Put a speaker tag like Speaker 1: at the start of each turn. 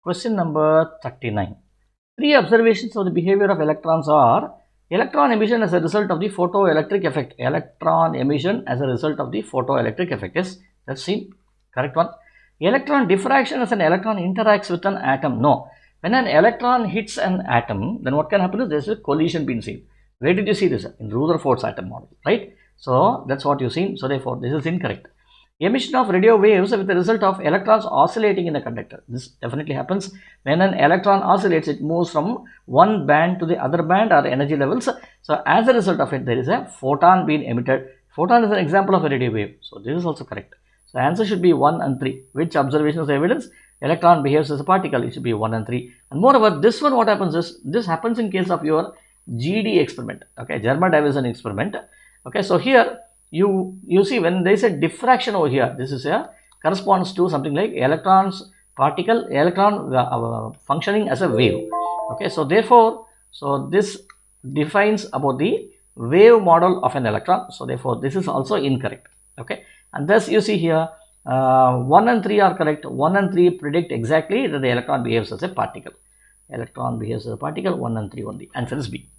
Speaker 1: Question number 39. Three observations of the behavior of electrons are: electron emission as a result of the photoelectric effect. Electron emission as a result of the photoelectric effect. Yes, that's seen. Correct one. Electron diffraction as an electron interacts with an atom. No. When an electron hits an atom, then what can happen is there is a collision being seen. Where did you see this? In Rutherford's atom model, right? So that's what you've seen. So therefore, this is incorrect. Emission of radio waves with the result of electrons oscillating in the conductor. This definitely happens when an electron oscillates. It moves from one band to the other band or energy levels. So as a result of it, there is a photon being emitted. Photon is an example of a radio wave. So this is also correct. So answer should be 1 and 3. Which observation is evidence? Electron behaves as a particle. It should be 1 and 3. And moreover, this one, what happens is, this happens in case of your GD experiment. Okay, German division experiment. Okay, so here you see when there is a diffraction over here, this is a corresponds to something like electron functioning as a wave. Okay, so therefore, so this defines about the wave model of an electron. So therefore, this is also incorrect. Okay, and thus you see here 1 and 3 are correct. 1 and 3 predict exactly that the electron behaves as a particle. Electron behaves as a particle. 1 and 3 only. Answer is B.